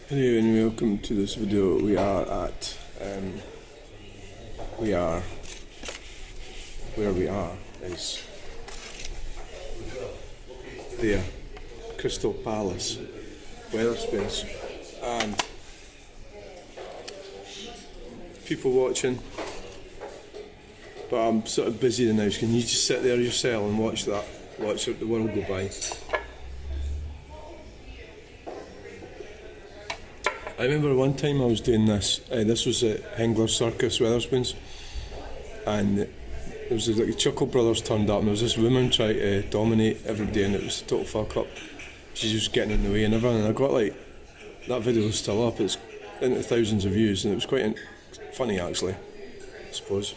Hello and welcome to this video. We are where we are is there, Crystal Palace, Wetherspoons, and people watching, but I'm sort of busy now, so can you just sit there yourself and watch the world go by? I remember one time I was doing this. This was at Hengler Circus, Wetherspoons, and there was like the Chuckle Brothers turned up, and there was this woman trying to dominate everybody, and it was a total fuck up. She's just getting in the way and everything. And I got like that video is still up. It's into thousands of views, and it was quite funny actually, I suppose.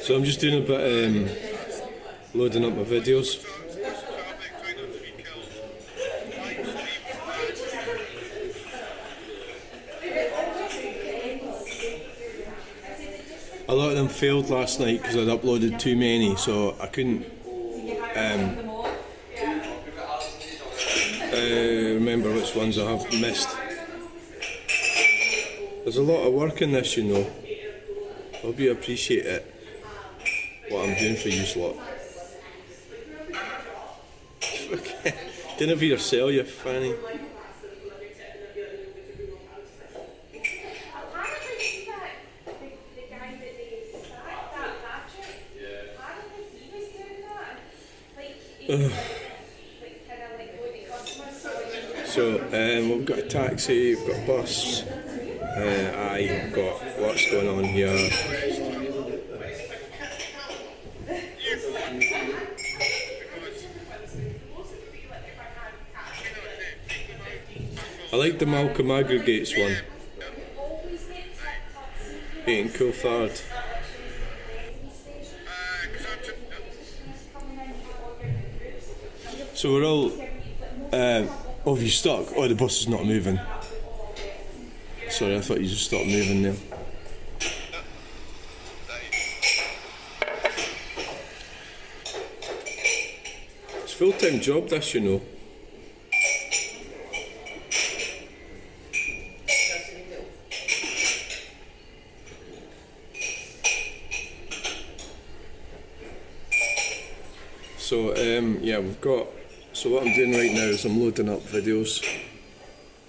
So I'm just doing a bit. Loading up my videos. A lot of them failed last night because I'd uploaded too many, so I couldn't remember which ones I have missed. There's a lot of work in this, you know. I hope you appreciate it, what I'm doing for you lot. Dinner for yourself, you fanny. So we've got a taxi, we've got a bus. I've got lots going on here. I like the Malcolm Aggregates one. Eating Coulthard. So we're all. Oh, have you stuck? Oh, the bus is not moving. Sorry, I thought you just stopped moving there. It's a full-time job, this, you know. So yeah, we've got. So what I'm doing right now is I'm loading up videos.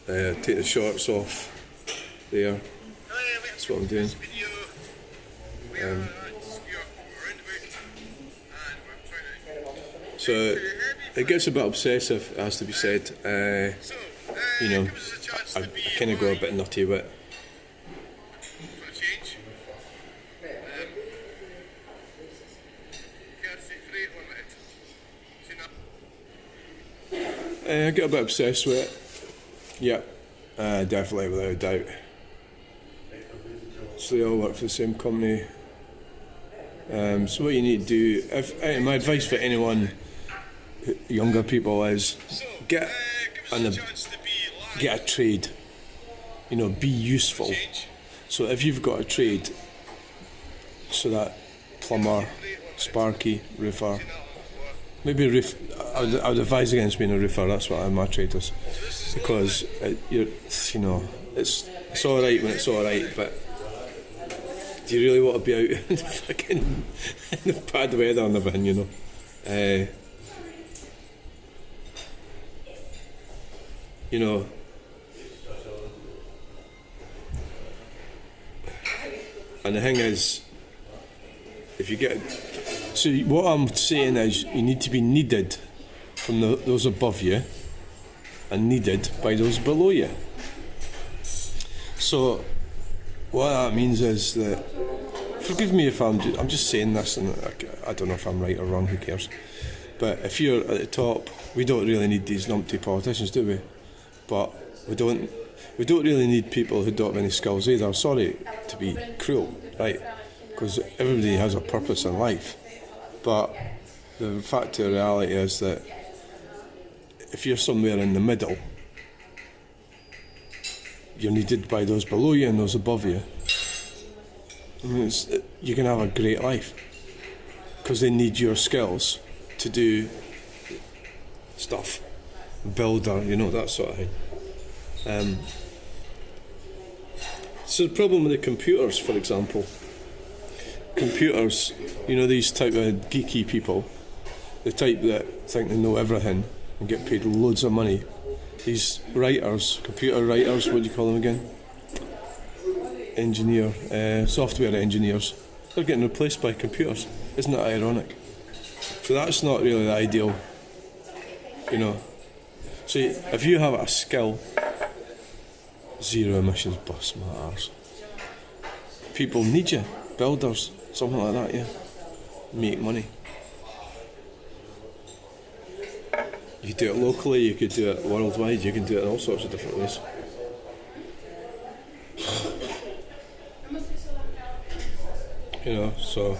Take the shorts off there. That's what I'm doing. So it gets a bit obsessive, it has to be said. You know, I kind of go a bit nutty with it. I get a bit obsessed with it. Yeah, definitely, without a doubt. So they all work for the same company. So what you need to do, my advice for anyone, younger people, is get a trade. You know, be useful. So if you've got a trade, so that plumber, sparky, roofer, maybe I would advise against being a roofer. That's what my trade is, because it's all right when it's all right, but do you really want to be out in the bad weather and everything, you know? You know, and the thing is, if you get. So what I'm saying is, you need to be needed from those above you and needed by those below you. So what that means is that, forgive me if I'm just saying this, and I don't know if I'm right or wrong, who cares, but if you're at the top, we don't really need these numpty politicians, do we? But we don't really need people who don't have any skills either. Sorry to be cruel, right? Because everybody has a purpose in life. But the fact of the reality is that if you're somewhere in the middle, you're needed by those below you and those above you. I mean, you can have a great life because they need your skills to do stuff, builder, that sort of thing. So the problem with the computers, for example, computers, these type of geeky people, the type that think they know everything and get paid loads of money. These writers, computer writers, what do you call them again? Software engineers, they're getting replaced by computers. Isn't that ironic? So that's not really the ideal, So if you have a skill, zero emissions bus matters. People need you, builders, something like that, yeah. Make money. You could do it locally, you could do it worldwide, you can do it in all sorts of different ways. So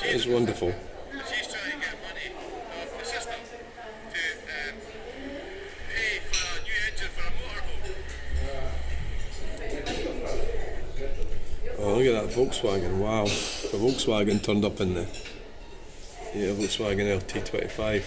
it's wonderful. She's trying to get money off the system to pay for a new engine for a motorhome. Oh, look at that Volkswagen, wow. The Volkswagen turned up in the Volkswagen LT25.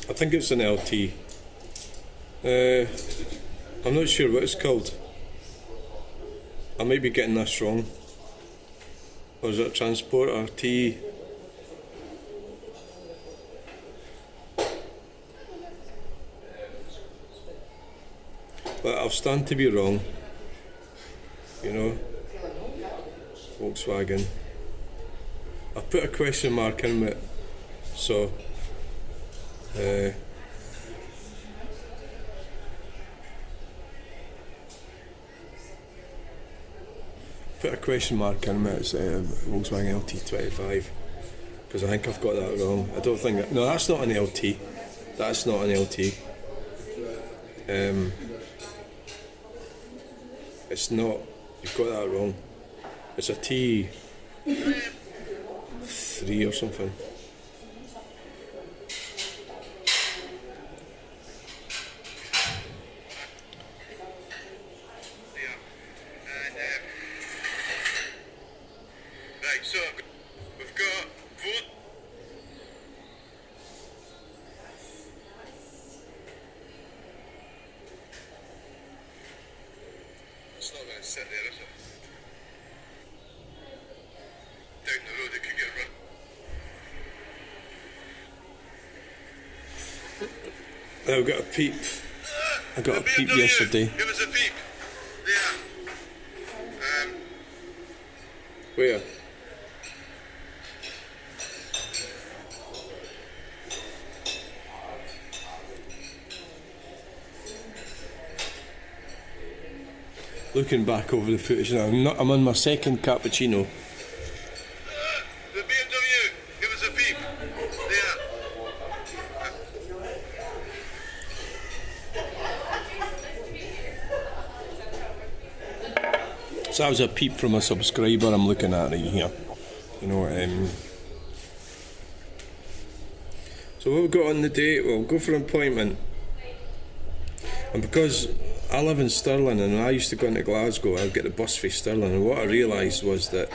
I think it's an LT. I'm not sure what it's called. I might be getting this wrong. Or is it a Transporter T? But I'll stand to be wrong. Volkswagen. I've put a question mark in it, so put a question mark in it. It's Volkswagen LT25 because I think I've got that wrong. I don't think no, that's not an LT. That's not an LT. It's not. You've got that wrong. It's a T3 or something. Right, so we've got vote. It's not going to sit there, is it? Down the road it could get run. I got a peep. I got a peep BMW, yesterday. Give us a peep. There. Where? Looking back over the footage now, I'm on my second cappuccino. The BMW, give us a peep. There. So that was a peep from a subscriber I'm looking at right here. So what we've got on the day, we'll go for an appointment. And because I live in Stirling and when I used to go into Glasgow, I'd get the bus for Stirling, and what I realised was that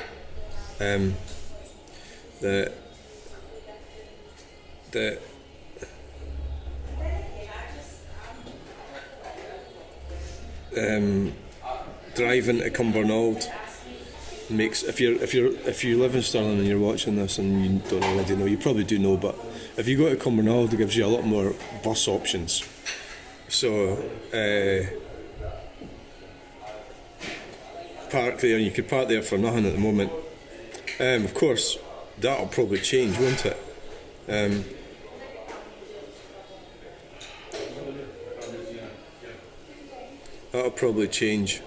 driving to Cumbernauld makes if you live in Stirling and you're watching this and you don't already know, you probably do know, but if you go to Cumbernauld, it gives you a lot more bus options. So park there, and you could park there for nothing at the moment. Of course, that'll probably change, won't it? That'll probably change.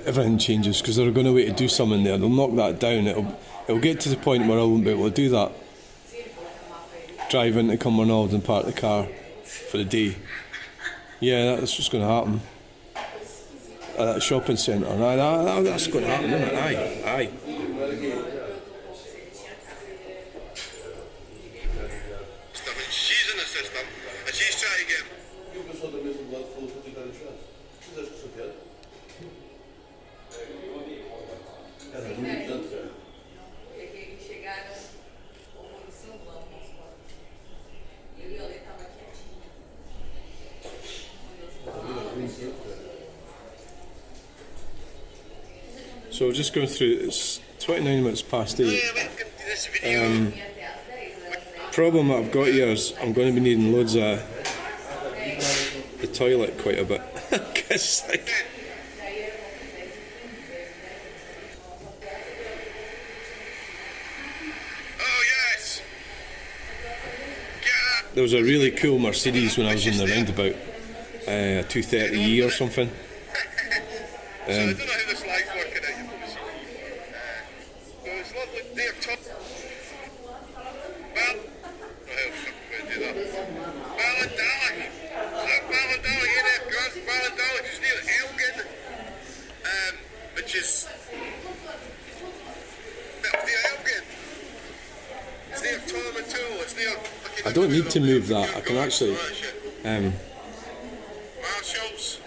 Everything changes because they're going to wait to do something there. They'll knock that down. It'll get to the point where I won't be able to do that. Drive into Cumbernauld and park the car for the day. Yeah, that's what's going to happen. that shopping centre. That's going to happen, isn't it? Aye. She's in the system, and she's trying to get. So we're just going through, it's 29 minutes past 8. This video. Problem that I've got here is I'm going to be needing loads of the toilet quite a bit. 'Cause, like, Oh yes. Get up. there was a really cool Mercedes when I was in the roundabout, a 230E or something. So I don't know how this line's working out. You've probably seen it. So it's lovely. They're top. Well, oh hell, fuck, I'm going to do that. Ballindalloch. Look, Ballindalloch, you know, guys. Ballindalloch is near Elgin, which is. Well, it's near Elgin. It's near Tomatul. It's near. I don't need to move that, I can actually Marshalls.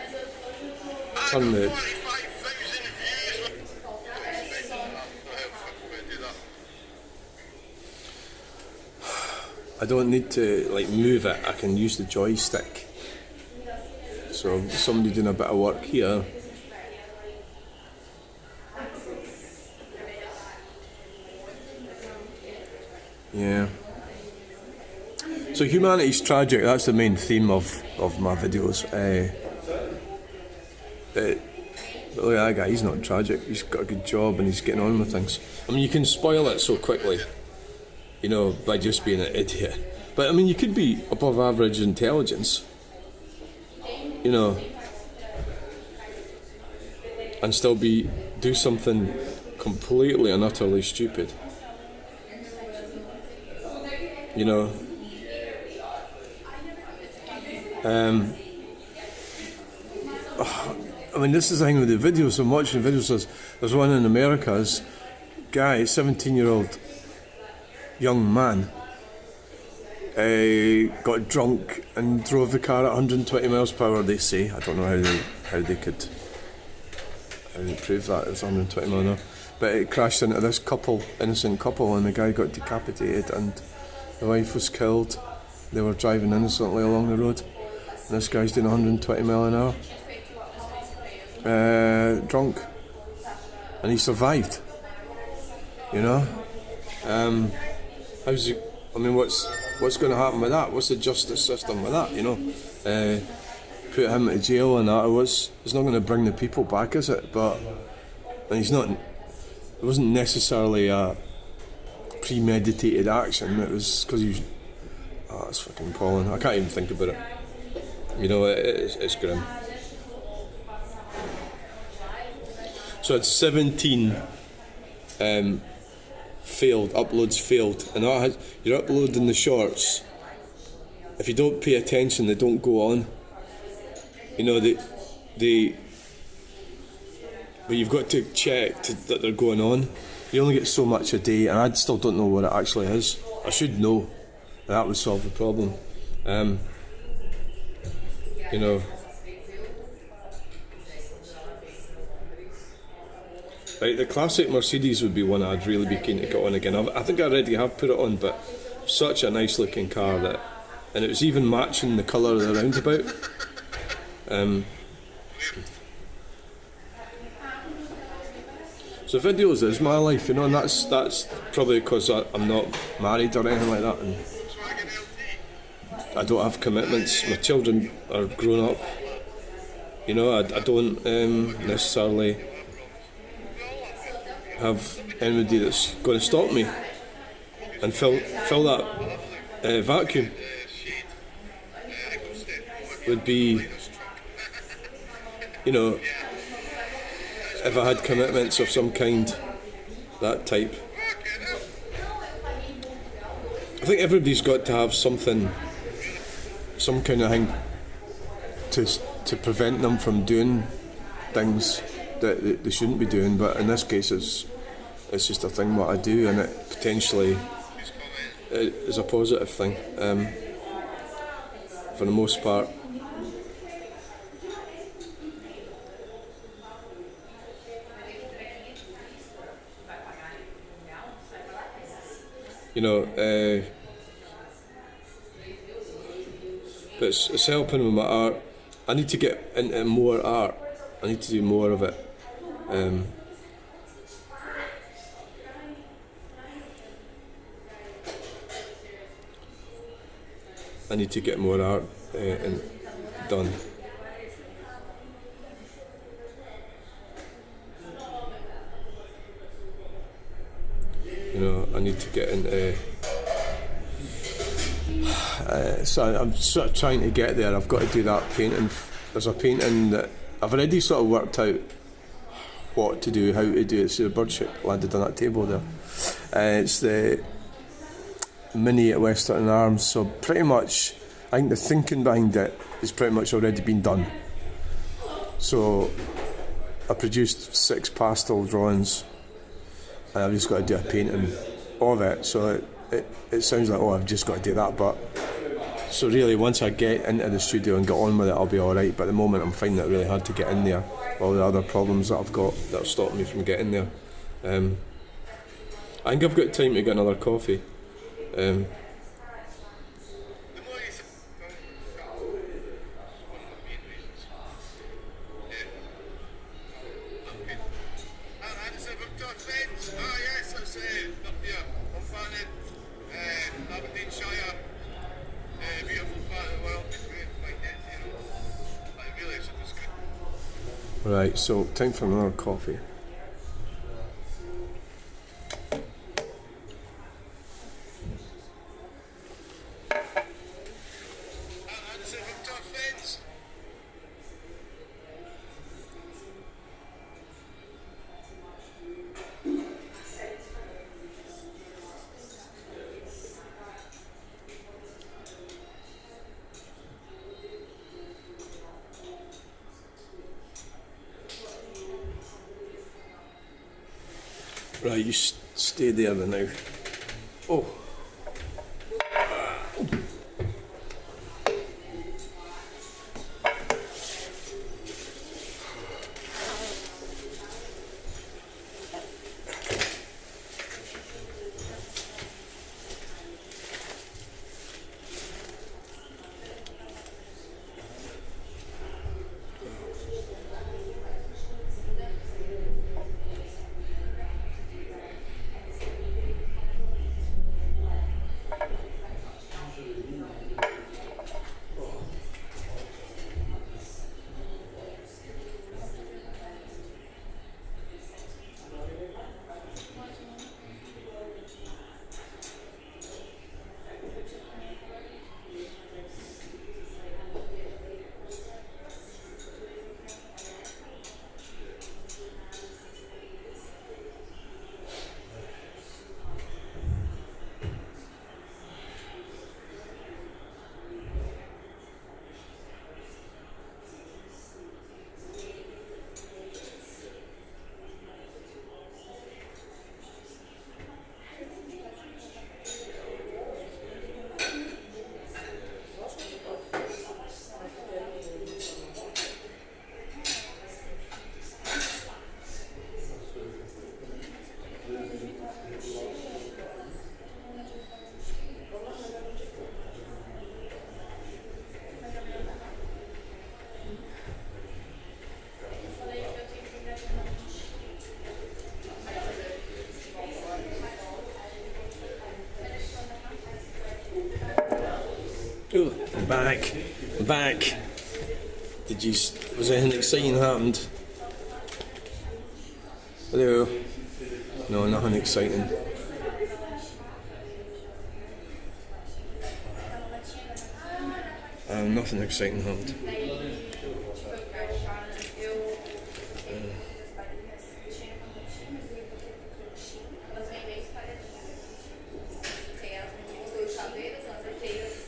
turn the... 45,000 views. Oh hell, fuck, I'm going to do that. I don't need to like move it, I can use the joystick. So somebody doing a bit of work here. Yeah. So humanity's tragic, that's the main theme of my videos. But look at that guy, he's not tragic, he's got a good job and he's getting on with things. I mean, you can spoil it so quickly, you know, by just being an idiot. But I mean, you could be above average intelligence, you know, and still do something completely and utterly stupid. You know, I mean, this is the thing with the videos. I'm watching videos. There's one in America. This guy, 17-year-old young man, got drunk and drove the car at 120 miles per hour. They say. I don't know how they prove that it was 120 miles an hour. But it crashed into this innocent couple, and the guy got decapitated, and the wife was killed. They were driving innocently along the road, and this guy's doing 120 miles an hour. Drunk, and he survived. You know, what's going to happen with that? What's the justice system with that? You know, put him into jail and that. It's not going to bring the people back, is it? But and he's not. It wasn't necessarily a premeditated action. It was because he was. Oh, it's fucking appalling. I can't even think about it. You know, it's grim. So it's 17 uploads failed, and you're uploading the shorts. If you don't pay attention, they don't go on. You know, but you've got to check that they're going on. You only get so much a day, and I still don't know what it actually is. I should know. That would solve the problem. You know. Right, the classic Mercedes would be one I'd really be keen to get on again. I think I already have put it on, but such a nice looking car and it was even matching the colour of the roundabout. So videos is my life, you know, and that's probably because I'm not married or anything like that, and I don't have commitments. My children are grown up. You know, I don't necessarily have anybody that's going to stop me and fill that vacuum. Would be, you know, if I had commitments of some kind, that type. I think everybody's got to have something, some kind of thing to prevent them from doing things that they shouldn't be doing, but in this case it's just a thing what I do, and it potentially is a positive thing for the most part. You know, but it's helping with my art. I need to get into more art. I need to do more of it. I need to get more art and done. You know, I need to get into. So I'm sort of trying to get there. I've got to do that painting. There's a painting that I've already sort of worked out what to do, how to do it. See the bird shit landed on that table there. It's the mini at Western Arms. So pretty much, I think the thinking behind it is pretty much already been done. So I produced 6 pastel drawings, and I've just got to do a painting of it. So it sounds like, oh, I've just got to do that, but so really once I get into the studio and get on with it, I'll be alright. But at the moment I'm finding it really hard to get in there, all the other problems that I've got that are stopping me from getting there. I think I've got time to get another coffee. Right, so time for another coffee. Right, you stay there then now. Oh. Oh, I'm back. I'm back. Was anything exciting happened? Hello? No, nothing exciting. Nothing exciting happened.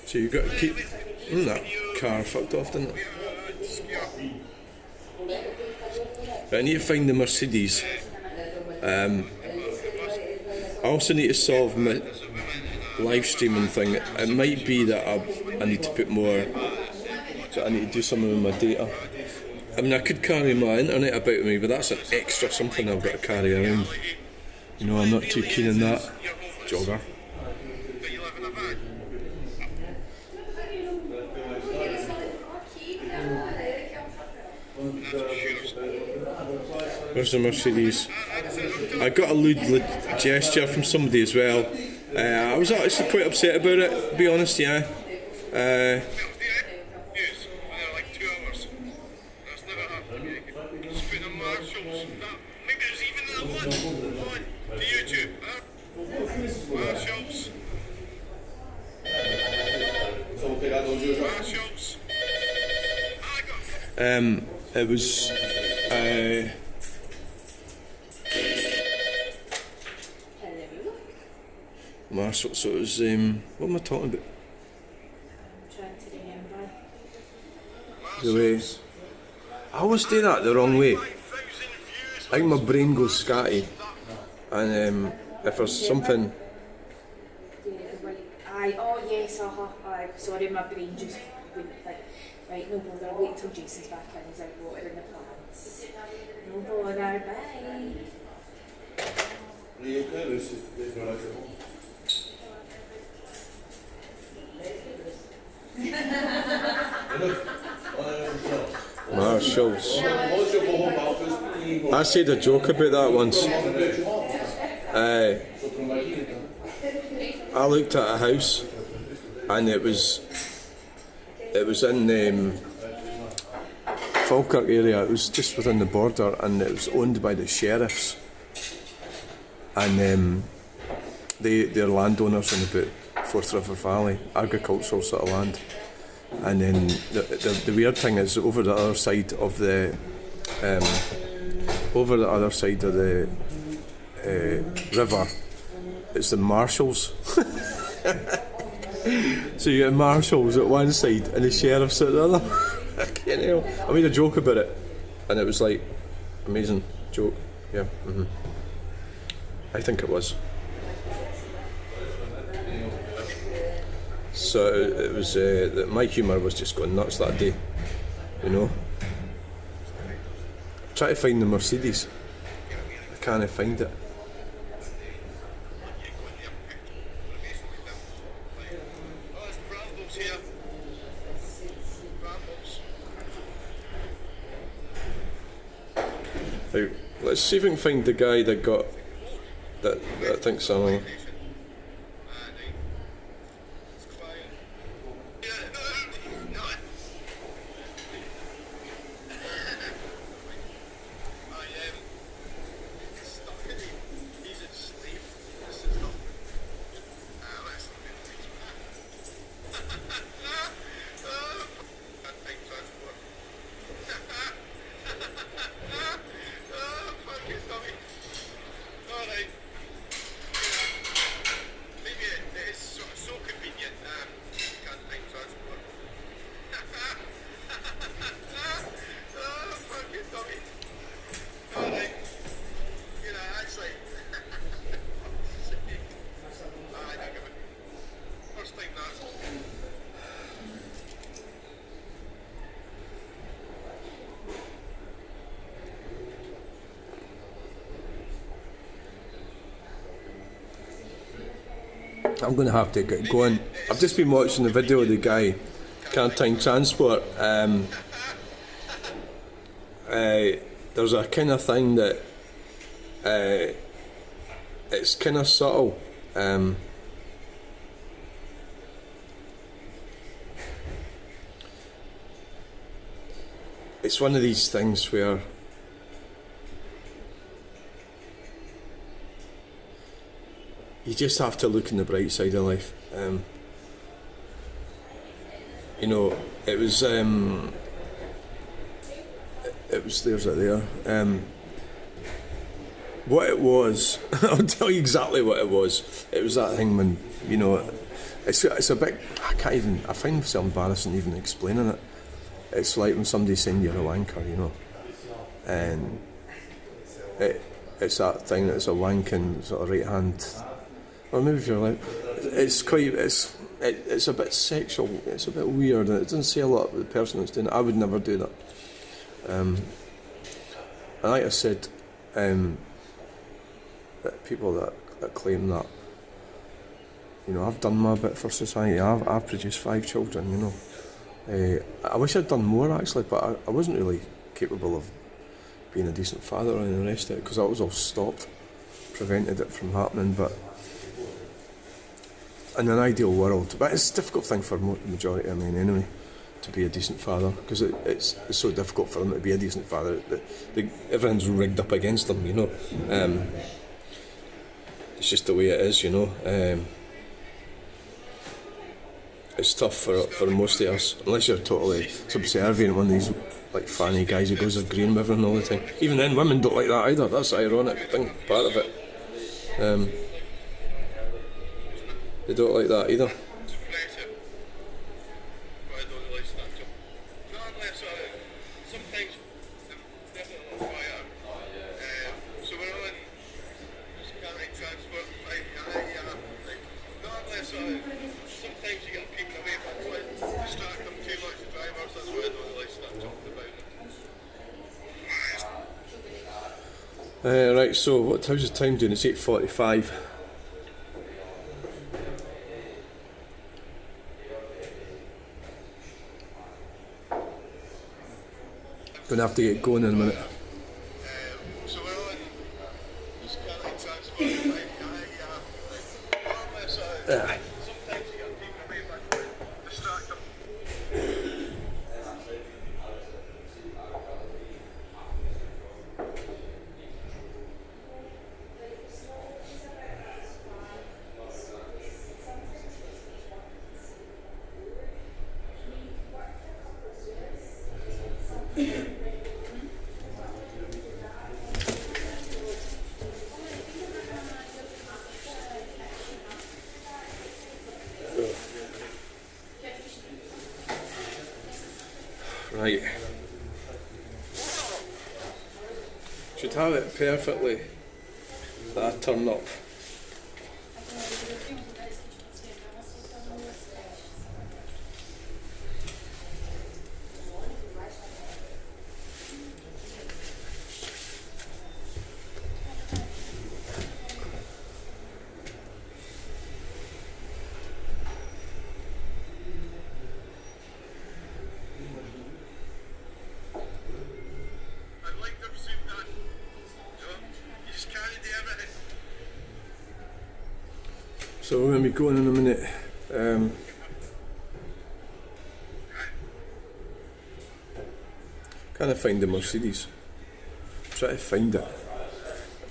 So you've got to keep that car fucked off, didn't it? But I need to find the Mercedes. I also need to solve my live streaming thing. It might be that I need to put more. So I need to do something with my data. I mean, I could carry my internet about with me, but that's an extra something I've got to carry around. You know, I'm not too keen on that. Jogger. Where's the Mercedes? I got a lewd gesture from somebody as well. I was actually quite upset about it, to be honest, yeah. It was Marshall, so it was what am I talking about? I'm trying to remember. The way I always do that the wrong way. I think my brain goes scatty, and if there's something. Aye, oh yes, aye. Sorry, my brain just wouldn't think. Right, no bother, I'll wait till Jason's back in, he's out watering the plants. No bother, bye. Are you okay? They've got out at home. Marshalls. I said a joke about that once. I looked at a house, and it was in Falkirk area. It was just within the border, and it was owned by the sheriffs. And they're landowners in about Forth River Valley, agricultural sort of land. And then the weird thing is, over the other side of the river, it's the marshals. So you get marshals at one side and the sheriffs at the other. I can't help. I made a joke about it, and it was like amazing joke. Yeah, I think it was. So it was that my humour was just going nuts that day, you know. Try to find the Mercedes. I can't find it. Now, let's see if we can find the guy that got that thinks something. I'm going to have to get going. I've just been watching the video of the guy, Cantine Transport. There's a kind of thing that it's kind of subtle. It's one of these things where you just have to look on the bright side of life. You know, it was there's it there. What it was, I'll tell you exactly what it was. It was that thing when, you know, it's a bit, I find myself embarrassing even explaining it. It's like when somebody's saying you're a wanker, you know, and it's that thing that's a wanking sort of right hand, or maybe if you're like, it's a bit sexual, it's a bit weird, and it doesn't say a lot about the person that's doing it. I would never do that. And like I said, that people that claim that, you know, I've done my bit for society. I've produced 5 children, you know. I wish I'd done more actually, but I wasn't really capable of being a decent father and the rest of it, because that was all stopped, prevented it from happening. But in an ideal world, but it's a difficult thing for the majority of men anyway, to be a decent father, because it's so difficult for them to be a decent father. Everything's rigged up against them, you know. It's just the way it is, you know. It's tough for most of us, unless you're totally subservient, one of these like fanny guys who goes agreeing with everyone all the time. Even then, women don't like that either. That's the ironic thing, part of it. They don't like that either. Sometimes you get people away, but distract them too much, the drivers, that's why I don't really start talking about it. Right, so how's the time doing? It's 8:45. Gonna have to get going in a minute. So we're on this kind of transport, sometimes you get people away, but distract them. Right. Should have it perfectly that I turn up. So we're going to be going in a minute. Can't find the Mercedes. Try to find it.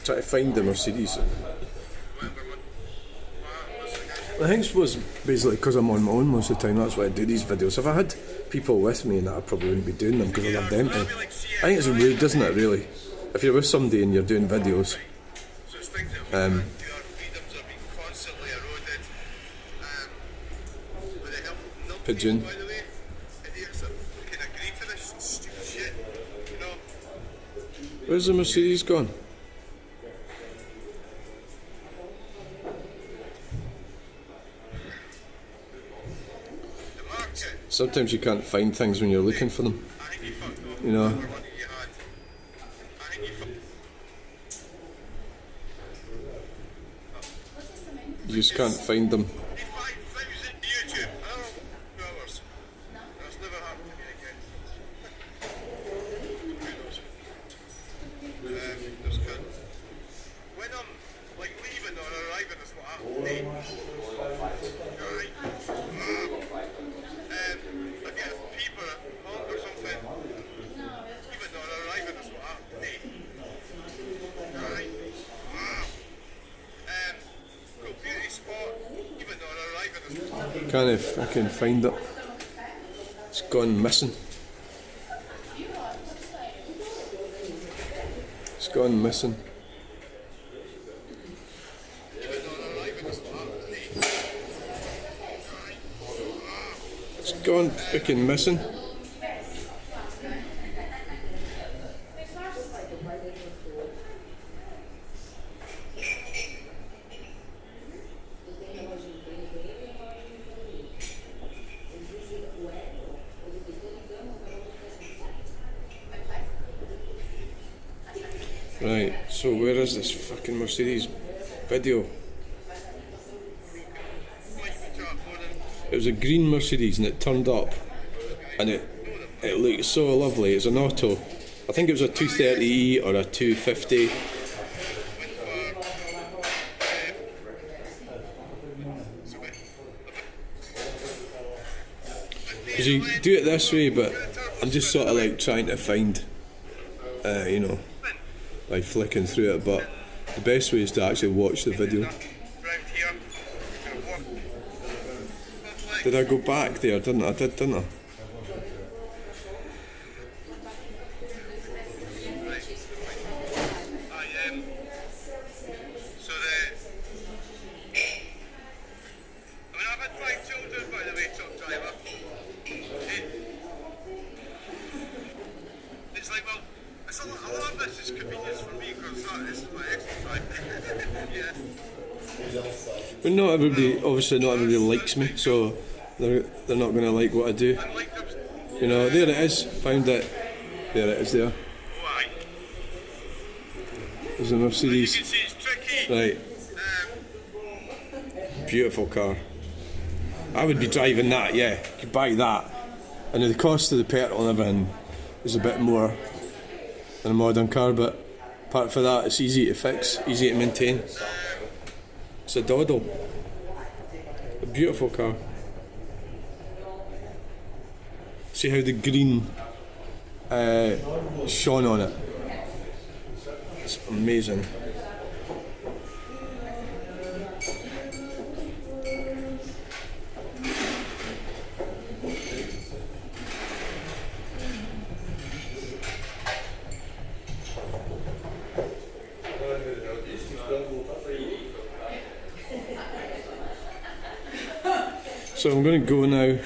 Try to find the Mercedes. I think it was basically because I'm on my own most of the time. That's why I do these videos. If I had people with me, and that I probably wouldn't be doing them because I love them. I think it's weird, isn't it? Really, if you're with somebody and you're doing videos. Pigeon. Where's the Mercedes gone? Sometimes you can't find things when you're looking for them. You know. You just can't find them. Can't fucking find it. It's gone missing. It's gone missing. It's gone fucking missing. Right, so where is this fucking Mercedes video? It was a green Mercedes and it turned up and it looked so lovely. It's an auto. I think it was a 230E or a 250. Because you do it this way, but I'm just sort of like trying to find, you know, by flicking through it, but the best way is to actually watch the video. Did I go back there? Didn't I? I did, didn't I? I've had 5 children, by the way, truck driver. It's like, well, a lot of this is convenience for me because this is my exercise. Yeah. But not everybody, obviously not everybody likes me, so they're not going to like what I do. You know, there it is, found it. There it is there. Why? There's a You Mercedes. can see it's tricky. Right, beautiful car. I would be driving that, yeah, you could buy that. And the cost of the petrol and everything is a bit more than a modern car, but apart from that, it's easy to fix, easy to maintain. It's a doddle. A beautiful car. See how the green shone on it. It's amazing. So I'm going to go now,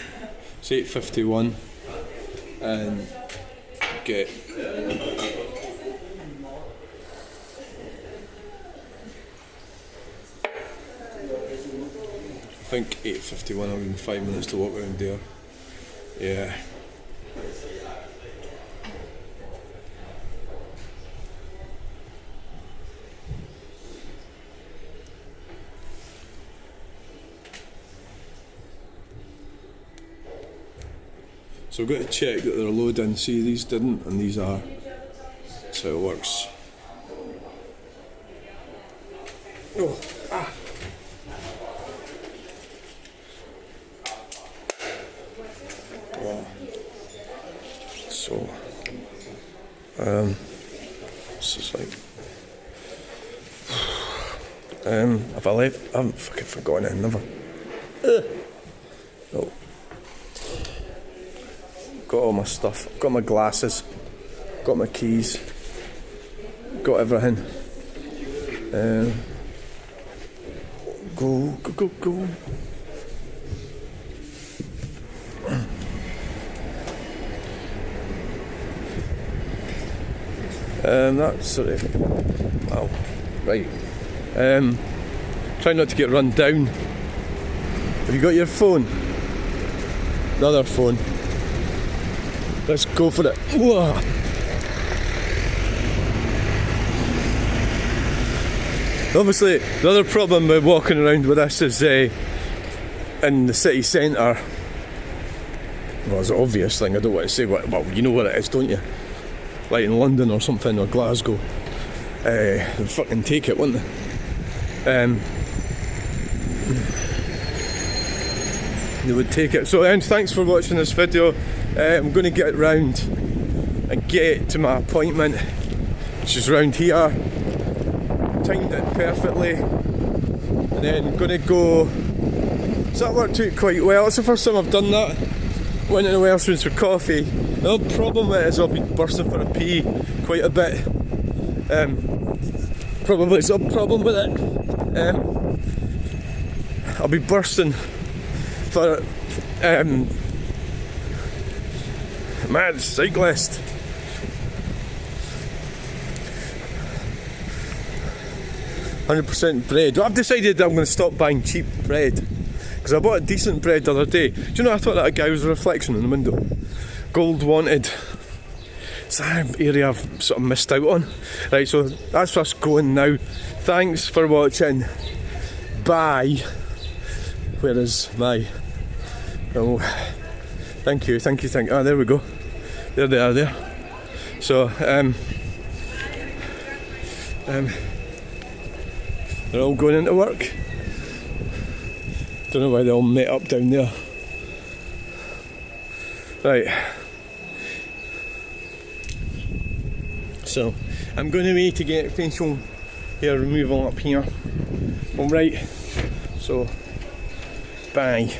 it's 8:51, and get I think 8:51, I'll give me 5 minutes to walk around there. Yeah. So I've got to check that they're loading. See, these didn't, and these are. That's how it works. Oh, ah. Wow. So, this is like. Have I left? I haven't fucking forgotten it, never. No. Got all my stuff, got my glasses, got my keys, got everything. Go. That's sort of, wow, right. Try not to get run down. Have you got your phone? The other phone. Let's go for it. Whoa. Obviously, the other problem with walking around with this is in the city centre. Well, it's an obvious thing, I don't want to say what, well, you know what it is, don't you? Like in London or something, or Glasgow. They'd fucking take it, wouldn't they? They would take it. So, thanks for watching this video. I'm going to get round and get to my appointment, which is round here. Timed it perfectly, and then I'm going to go. So that worked out quite well. It's the first time I've done that. Went into Wetherspoons for coffee. The only problem with it is I'll be bursting for a pee quite a bit. Probably some problem with it. I'll be bursting for mad cyclist. %100% bread. Well, I've decided that I'm going to stop buying cheap bread, because I bought a decent bread the other day. Do you know, I thought that a guy was a reflection in the window. Gold wanted. It's that area I've sort of missed out on. Right, so that's us going now. Thanks for watching. Bye. Where is my... Oh, thank you. Ah, there we go. There they are there. So, they're all going into work. Don't know why they all met up down there. Right. So, I'm going away to get facial hair removal up here. Alright. So, bye.